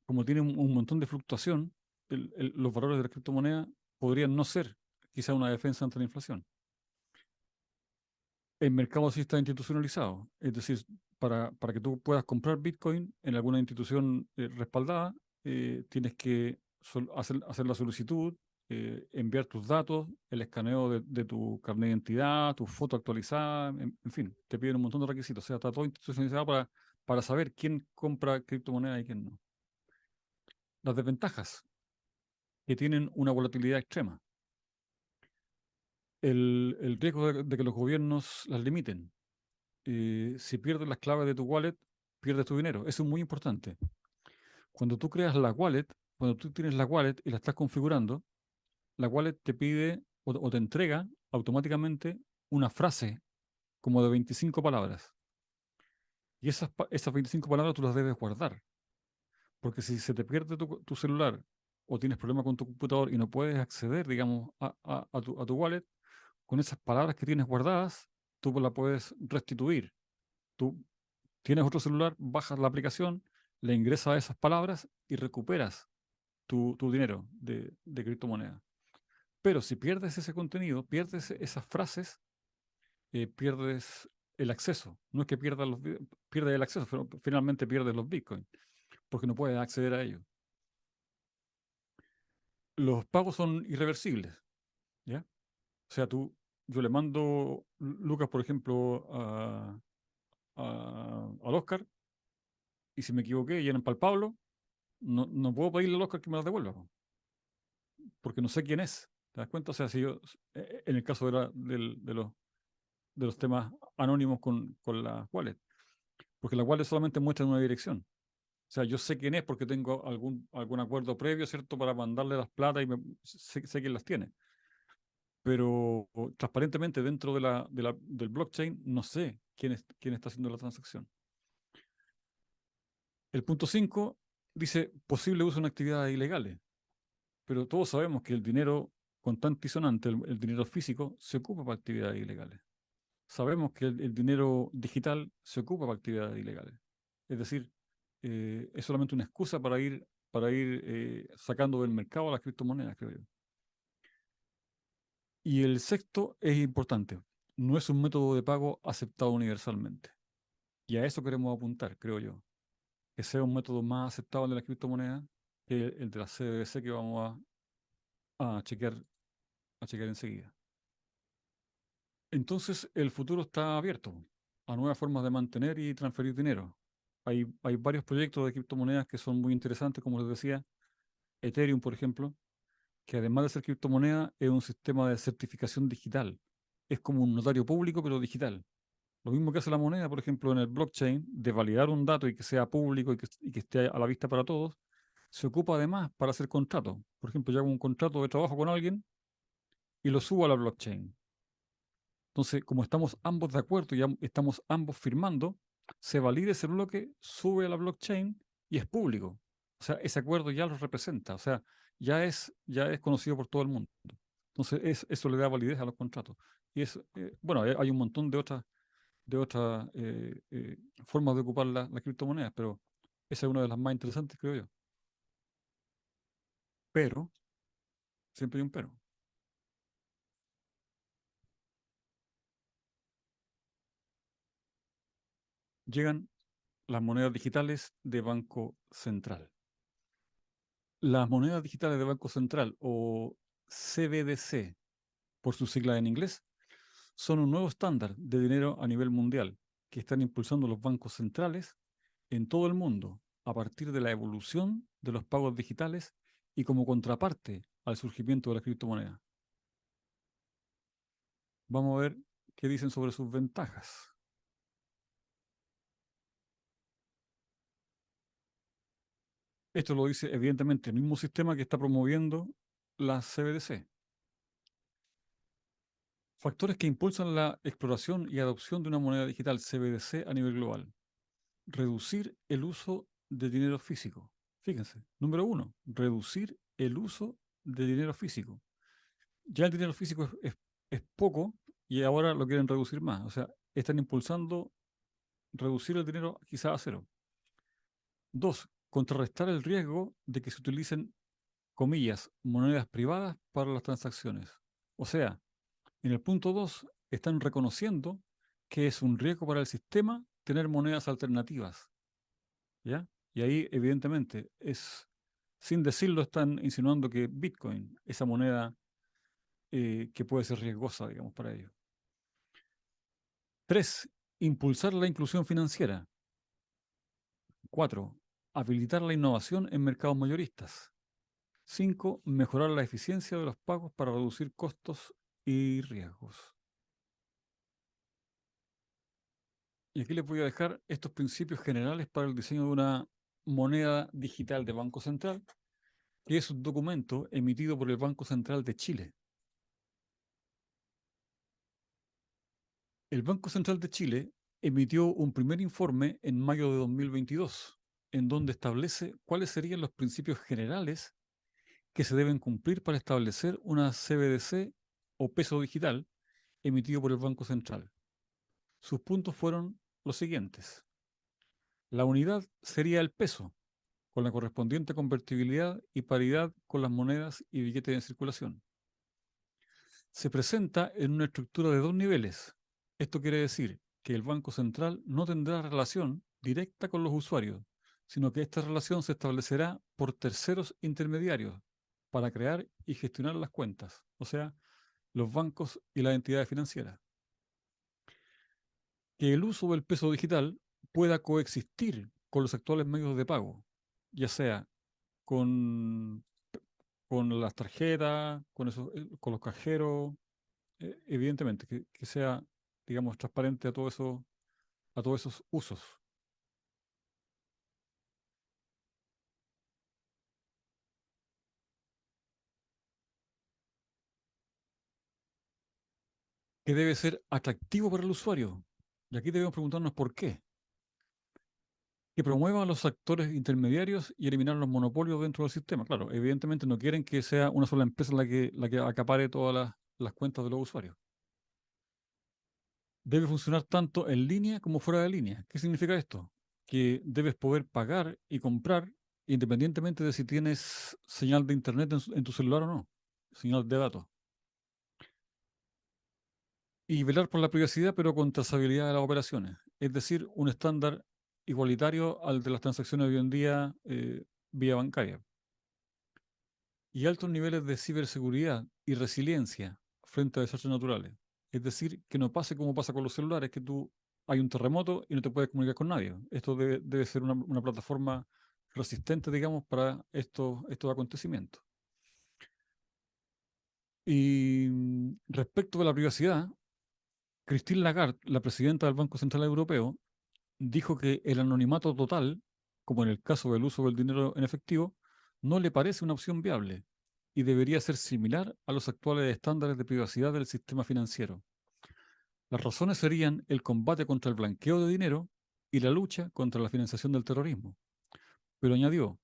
como tiene un montón de fluctuación, los valores de la criptomoneda podrían no ser quizá una defensa ante la inflación. El mercado sí está institucionalizado, es decir, para que tú puedas comprar Bitcoin en alguna institución respaldada, tienes que hacer la solicitud, enviar tus datos, el escaneo de tu carnet de identidad, tu foto actualizada, en fin, te piden un montón de requisitos. O sea, está todo institucionalizado para saber quién compra criptomonedas y quién no. Las desventajas, que tienen una volatilidad extrema. El riesgo de que los gobiernos las limiten. Si pierdes las claves de tu wallet, pierdes tu dinero. Eso es muy importante. Cuando tú creas la wallet, cuando tú tienes la wallet y la estás configurando, la wallet te pide o te entrega automáticamente una frase como de 25 palabras. Y esas 25 palabras tú las debes guardar. Porque si se te pierde tu celular o tienes problemas con tu computador y no puedes acceder, digamos, a tu wallet, con esas palabras que tienes guardadas, tú la puedes restituir. Tú tienes otro celular, bajas la aplicación, le ingresas esas palabras y recuperas tu dinero de criptomoneda. Pero si pierdes ese contenido, pierdes esas frases, pierdes el acceso. No es que pierdas el acceso, pero finalmente pierdes los bitcoins, porque no puedes acceder a ellos. Los pagos son irreversibles, ¿ya? O sea, yo le mando Lucas, por ejemplo, al Oscar, y si me equivoqué y eran para el Pablo, no puedo pedirle al Oscar que me las devuelva, po, porque no sé quién es. ¿Te das cuenta? O sea, si yo, en el caso de los temas anónimos con la wallet, porque la wallet solamente muestra una dirección. O sea, yo sé quién es porque tengo algún acuerdo previo, ¿cierto? Para mandarle las plata y sé quién las tiene. Pero transparentemente dentro del blockchain no sé quién está haciendo la transacción. El punto 5 dice posible uso en actividades ilegales, pero todos sabemos que el dinero contante y sonante, el dinero físico, se ocupa para actividades ilegales. Sabemos que el dinero digital se ocupa para actividades ilegales. Es decir, es solamente una excusa para ir sacando del mercado las criptomonedas, creo yo. Y el sexto es importante. No es un método de pago aceptado universalmente. Y a eso queremos apuntar, creo yo. Que sea un método más aceptado de las criptomonedas que el de la CBDC que vamos a chequear, a chequear enseguida. Entonces, el futuro está abierto a nuevas formas de mantener y transferir dinero. Hay varios proyectos de criptomonedas que son muy interesantes, como les decía. Ethereum, por ejemplo, que además de ser criptomoneda, es un sistema de certificación digital. Es como un notario público, pero digital. Lo mismo que hace la moneda, por ejemplo, en el blockchain, de validar un dato y que sea público y que esté a la vista para todos, se ocupa además para hacer contratos. Por ejemplo, yo hago un contrato de trabajo con alguien y lo subo a la blockchain. Entonces, como estamos ambos de acuerdo y estamos ambos firmando, se valida ese bloque, sube a la blockchain y es público. O sea, ese acuerdo ya lo representa, o sea, ya es conocido por todo el mundo. Entonces, eso le da validez a los contratos. Y bueno, hay un montón de otras formas de ocupar las criptomonedas, pero esa es una de las más interesantes, creo yo. Pero, siempre hay un pero. Llegan las monedas digitales de Banco Central. Las monedas digitales de Banco Central, o CBDC por su sigla en inglés, son un nuevo estándar de dinero a nivel mundial que están impulsando los bancos centrales en todo el mundo a partir de la evolución de los pagos digitales y como contraparte al surgimiento de la criptomoneda. Vamos a ver qué dicen sobre sus ventajas. Esto lo dice evidentemente el mismo sistema que está promoviendo la CBDC. Factores que impulsan la exploración y adopción de una moneda digital CBDC a nivel global. Reducir el uso de dinero físico. Fíjense, número uno, reducir el uso de dinero físico. Ya el dinero físico es poco y ahora lo quieren reducir más. O sea, están impulsando reducir el dinero quizá a cero. 2, contrarrestar el riesgo de que se utilicen, comillas, monedas privadas para las transacciones. O sea, en el punto 2 están reconociendo que es un riesgo para el sistema tener monedas alternativas, ¿ya? Y ahí, evidentemente, sin decirlo, están insinuando que Bitcoin, esa moneda que puede ser riesgosa, digamos, para ellos. 3, impulsar la inclusión financiera. 4, habilitar la innovación en mercados mayoristas. 5, mejorar la eficiencia de los pagos para reducir costos y riesgos. Y aquí les voy a dejar estos principios generales para el diseño de una moneda digital de Banco Central, que es un documento emitido por el Banco Central de Chile. El Banco Central de Chile emitió un primer informe en mayo de 2022, en donde establece cuáles serían los principios generales que se deben cumplir para establecer una CBDC o peso digital emitido por el Banco Central. Sus puntos fueron los siguientes. La unidad sería el peso, con la correspondiente convertibilidad y paridad con las monedas y billetes en circulación. Se presenta en una estructura de dos niveles. Esto quiere decir que el Banco Central no tendrá relación directa con los usuarios, sino que esta relación se establecerá por terceros intermediarios para crear y gestionar las cuentas, o sea, los bancos y las entidades financieras. Que el uso del peso digital pueda coexistir con los actuales medios de pago, ya sea con, con las tarjetas, con los cajeros, evidentemente, que sea, digamos, transparente a todos esos usos. Que debe ser atractivo para el usuario. Y aquí debemos preguntarnos por qué. Que promueva a los actores intermediarios y eliminar los monopolios dentro del sistema. Claro, evidentemente no quieren que sea una sola empresa la que acapare todas las cuentas de los usuarios. Debe funcionar tanto en línea como fuera de línea. ¿Qué significa esto? Que debes poder pagar y comprar independientemente de si tienes señal de internet en tu celular o no, señal de datos. Y velar por la privacidad, pero con trazabilidad de las operaciones. Es decir, un estándar igualitario al de las transacciones de hoy en día vía bancaria. Y altos niveles de ciberseguridad y resiliencia frente a desastres naturales. Es decir, que no pase como pasa con los celulares, que tú hay un terremoto y no te puedes comunicar con nadie. Esto debe ser una plataforma resistente, digamos, para estos acontecimientos. Y respecto de la privacidad, Christine Lagarde, la presidenta del Banco Central Europeo, dijo que el anonimato total, como en el caso del uso del dinero en efectivo, no le parece una opción viable y debería ser similar a los actuales estándares de privacidad del sistema financiero. Las razones serían el combate contra el blanqueo de dinero y la lucha contra la financiación del terrorismo. Pero añadió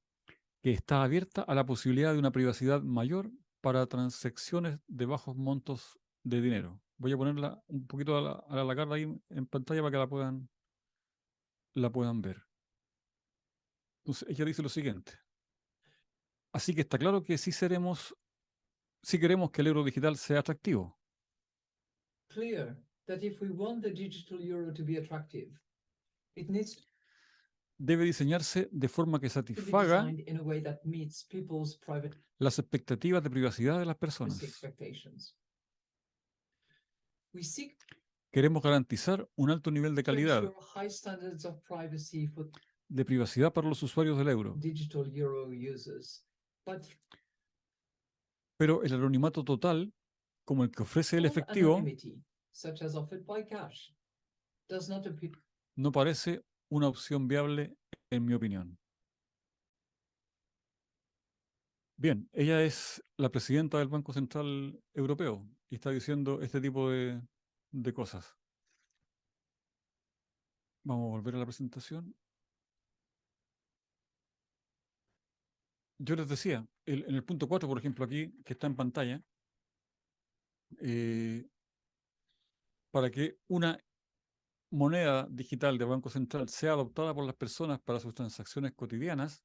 que está abierta a la posibilidad de una privacidad mayor para transacciones de bajos montos de dinero. Voy a ponerla un poquito a la carta ahí en pantalla para que la puedan ver. Entonces, ella dice lo siguiente. Así que está claro que sí queremos que el euro digital sea atractivo. Clear that if we want the digital euro to be attractive, it needs Debe diseñarse de forma que to be satisfaga designed in a way that meets people's privacy las expectativas de privacidad de las personas. expectations. We seek Queremos garantizar un alto nivel de to calidad, ensure high standards of privacy for de privacidad para los usuarios del euro, digital euro users, but pero el anonimato total, como el que ofrece el full efectivo, anonymity, such as offered by cash, does not appear. no parece una opción viable en mi opinión. Bien, ella es la presidenta del Banco Central Europeo y está diciendo este tipo de cosas. Vamos a volver a la presentación. Yo les decía, en el punto 4, por ejemplo, aquí, que está en pantalla, eh, para que una moneda digital de Banco Central sea adoptada por las personas para sus transacciones cotidianas,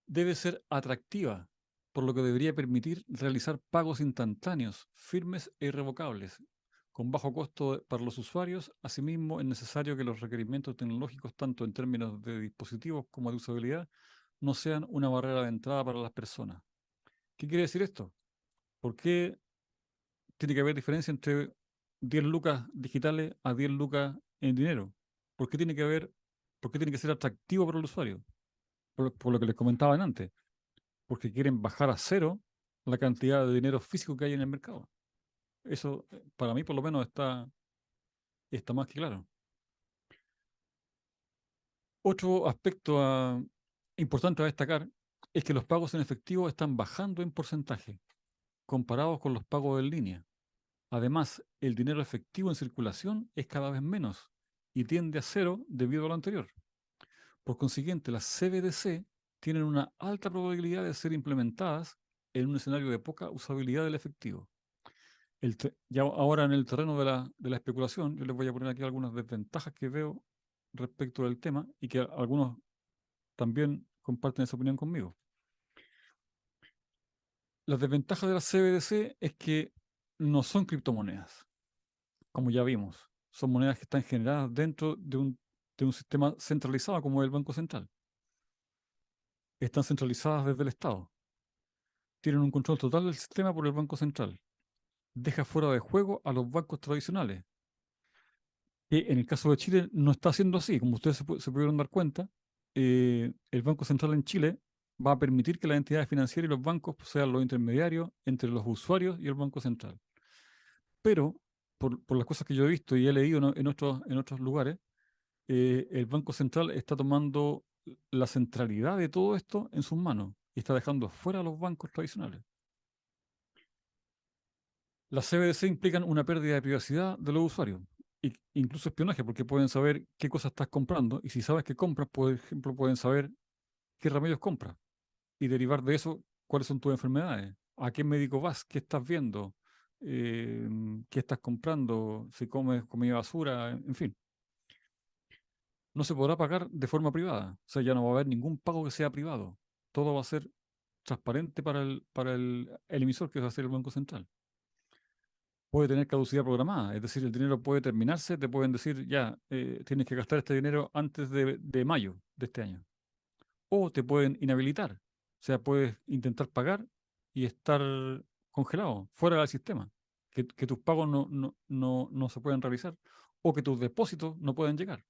debe ser atractiva, por lo que debería permitir realizar pagos instantáneos, firmes e irrevocables, con bajo costo para los usuarios. Asimismo, es necesario que los requerimientos tecnológicos, tanto en términos de dispositivos como de usabilidad, no sean una barrera de entrada para las personas. ¿Qué quiere decir esto? ¿Por qué tiene que haber diferencia entre 10 lucas digitales a 10 lucas en dinero? ¿Por qué tiene que haber, por qué tiene que ser atractivo para el usuario? Por lo que les comentaba antes, porque quieren bajar a cero la cantidad de dinero físico que hay en el mercado. Eso, para mí, por lo menos, está más que claro. Otro aspecto importante a destacar es que los pagos en efectivo están bajando en porcentaje comparados con los pagos en línea. Además, el dinero efectivo en circulación es cada vez menos y tiende a cero debido a lo anterior. Por consiguiente, las CBDC tienen una alta probabilidad de ser implementadas en un escenario de poca usabilidad del efectivo. Ya ahora en el terreno de la especulación, yo les voy a poner aquí algunas desventajas que veo respecto del tema y que algunos también comparten esa opinión conmigo. Las desventajas de las CBDC es que no son criptomonedas, como ya vimos. Son monedas que están generadas dentro de un sistema centralizado como el Banco Central. Están centralizadas desde el Estado. Tienen un control total del sistema por el Banco Central. Deja fuera de juego a los bancos tradicionales, que en el caso de Chile no está siendo así. Como ustedes se pudieron dar cuenta, el Banco Central en Chile va a permitir que las entidades financieras y los bancos sean los intermediarios entre los usuarios y el Banco Central. Pero, por las cosas que yo he visto y he leído en otros lugares, el Banco Central está tomando la centralidad de todo esto en sus manos y está dejando fuera a los bancos tradicionales. Las CBDC implican una pérdida de privacidad de los usuarios, incluso espionaje, porque pueden saber qué cosas estás comprando y si sabes qué compras, por ejemplo, pueden saber qué remedios compras y derivar de eso cuáles son tus enfermedades, a qué médico vas, qué estás viendo, qué estás comprando, si comes comida basura, en fin. No se podrá pagar de forma privada, o sea, ya no va a haber ningún pago que sea privado. Todo va a ser transparente para el emisor, que va a ser el Banco Central. Puede tener caducidad programada, es decir, el dinero puede terminarse, te pueden decir, ya, tienes que gastar este dinero antes de mayo de este año. O te pueden inhabilitar, o sea, puedes intentar pagar y estar congelado, fuera del sistema, que tus pagos no se pueden realizar o que tus depósitos no pueden llegar.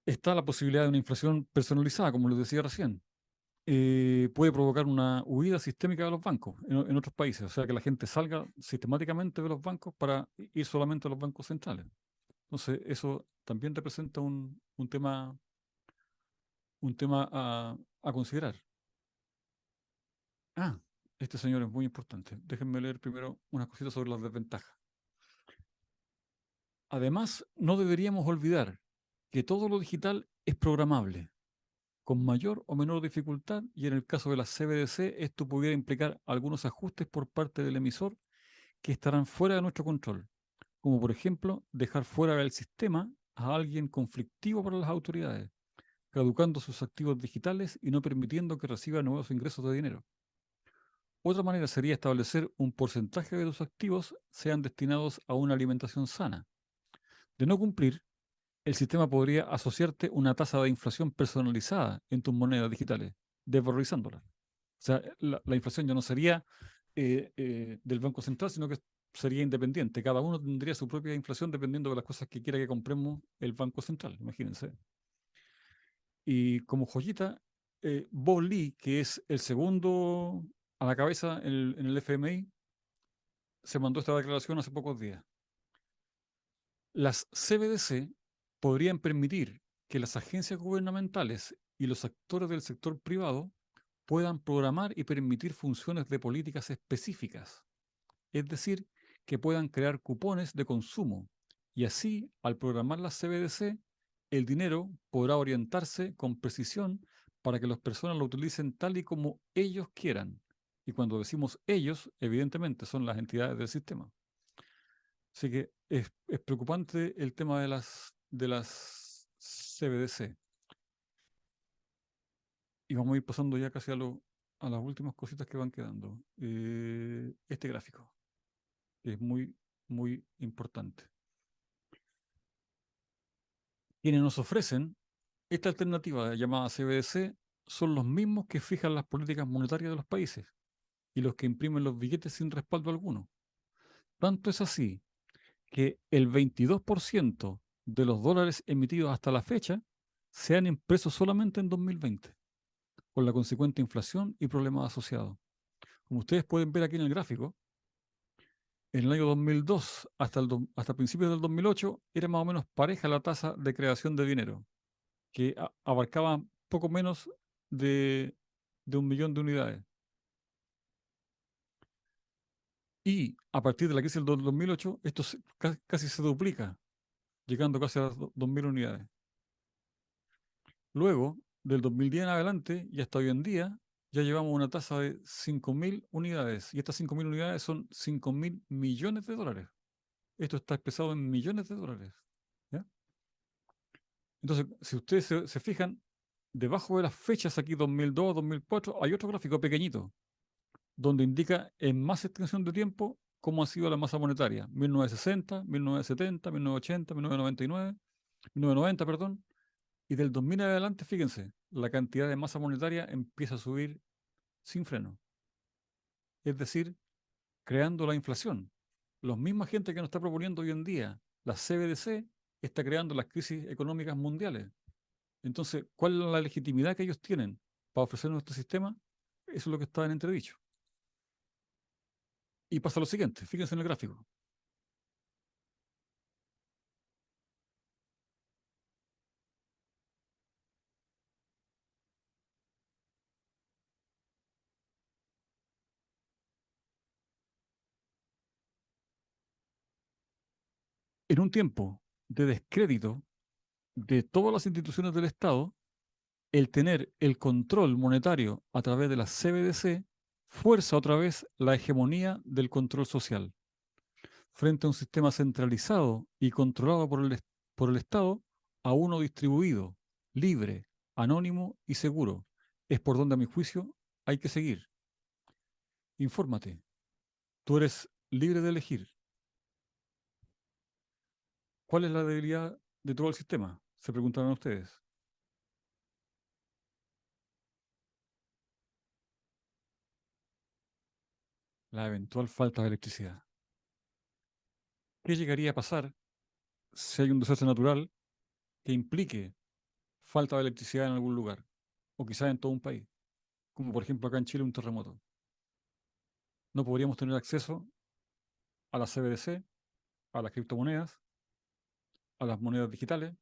Está la posibilidad de una inflación personalizada, como les decía recién. Puede provocar una huida sistémica de los bancos en otros países, o sea, que la gente salga sistemáticamente de los bancos para ir solamente a los bancos centrales. Entonces, eso también representa un tema a considerar. Ah, este señor es muy importante. Déjenme leer primero unas cositas sobre las desventajas. Además, no deberíamos olvidar que todo lo digital es programable, con mayor o menor dificultad, y en el caso de las CBDC esto pudiera implicar algunos ajustes por parte del emisor que estarán fuera de nuestro control, como por ejemplo dejar fuera del sistema a alguien conflictivo para las autoridades, caducando sus activos digitales y no permitiendo que reciba nuevos ingresos de dinero. Otra manera sería establecer un porcentaje de los activos sean destinados a una alimentación sana. De no cumplir, el sistema podría asociarte una tasa de inflación personalizada en tus monedas digitales, desvalorizándolas. O sea, la inflación ya no sería del Banco Central, sino que sería independiente. Cada uno tendría su propia inflación dependiendo de las cosas que quiera que compremos el Banco Central, imagínense. Y como joyita, Bob Lee, que es el segundo a la cabeza en el FMI, se mandó esta declaración hace pocos días. Las CBDC podrían permitir que las agencias gubernamentales y los actores del sector privado puedan programar y permitir funciones de políticas específicas, es decir, que puedan crear cupones de consumo y así, al programar las CBDC, el dinero podrá orientarse con precisión para que las personas lo utilicen tal y como ellos quieran. Y cuando decimos ellos, evidentemente son las entidades del sistema. Así que es preocupante el tema de las CBDC. Y vamos a ir pasando ya casi a las últimas cositas que van quedando. Este gráfico, que es muy, muy importante. Quienes nos ofrecen esta alternativa llamada CBDC son los mismos que fijan las políticas monetarias de los países y los que imprimen los billetes sin respaldo alguno. Tanto es así que el 22% de los dólares emitidos hasta la fecha se han impreso solamente en 2020, con la consecuente inflación y problemas asociados. Como ustedes pueden ver aquí en el gráfico, en el año 2002 hasta principios del 2008 era más o menos pareja la tasa de creación de dinero, que abarcaba poco menos de, de 1 millón de unidades. Y a partir de la crisis del 2008, esto casi se duplica, llegando casi a las 2.000 unidades. Luego, del 2010 en adelante y hasta hoy en día, ya llevamos una tasa de 5.000 unidades. Y estas 5.000 unidades son 5.000 millones de dólares. Esto está expresado en millones de dólares. ¿Ya? Entonces, si ustedes se fijan, debajo de las fechas aquí 2002, 2004, hay otro gráfico pequeñito, donde indica en más extensión de tiempo cómo ha sido la masa monetaria. 1960, 1970, 1980, 1999, 1990, perdón. Y del 2000 en adelante, fíjense, la cantidad de masa monetaria empieza a subir sin freno. Es decir, creando la inflación. La misma gente que nos está proponiendo hoy en día la CBDC está creando las crisis económicas mundiales. Entonces, ¿cuál es la legitimidad que ellos tienen para ofrecernos este sistema? Eso es lo que está en entredicho. Y pasa lo siguiente, fíjense en el gráfico. En un tiempo de descrédito de todas las instituciones del Estado, el tener el control monetario a través de la CBDC fuerza otra vez la hegemonía del control social. Frente a un sistema centralizado y controlado por el Estado, a uno distribuido, libre, anónimo y seguro. Es por donde, a mi juicio, hay que seguir. Infórmate. Tú eres libre de elegir. ¿Cuál es la debilidad de todo el sistema? Se preguntarán ustedes. La eventual falta de electricidad. ¿Qué llegaría a pasar si hay un desastre natural que implique falta de electricidad en algún lugar? O quizás en todo un país, como por ejemplo acá en Chile un terremoto. No podríamos tener acceso a la CBDC, a las criptomonedas, a las monedas digitales.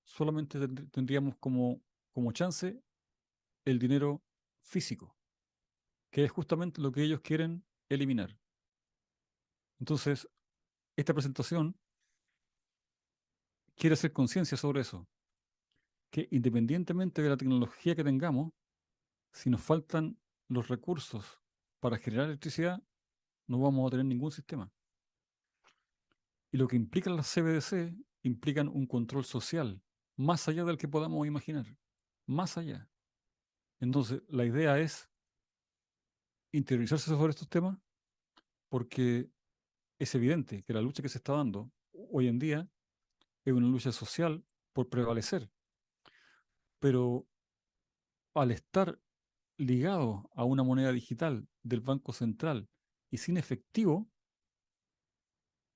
Solamente tendríamos como chance el dinero físico, que es justamente lo que ellos quieren eliminar. Entonces, esta presentación quiere hacer conciencia sobre eso, que independientemente de la tecnología que tengamos, si nos faltan los recursos para generar electricidad, no vamos a tener ningún sistema. Y lo que implican las CBDC implican un control social, más allá del que podamos imaginar, más allá. Entonces, la idea es interiorizarse sobre estos temas porque es evidente que la lucha que se está dando hoy en día es una lucha social por prevalecer, pero al estar ligado a una moneda digital del Banco Central y sin efectivo,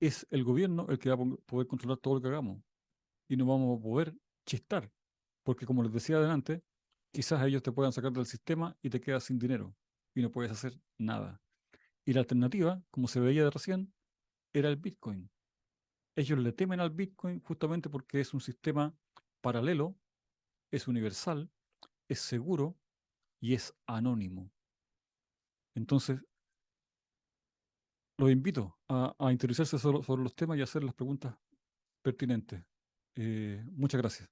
es el gobierno el que va a poder controlar todo lo que hagamos y no vamos a poder chistar, porque como les decía adelante, quizás ellos te puedan sacar del sistema y te quedas sin dinero y no puedes hacer nada. Y la alternativa, como se veía de recién, era el Bitcoin. Ellos le temen al Bitcoin justamente porque es un sistema paralelo, es universal, es seguro y es anónimo. Entonces, los invito a interesarse sobre los temas y a hacer las preguntas pertinentes. Muchas gracias.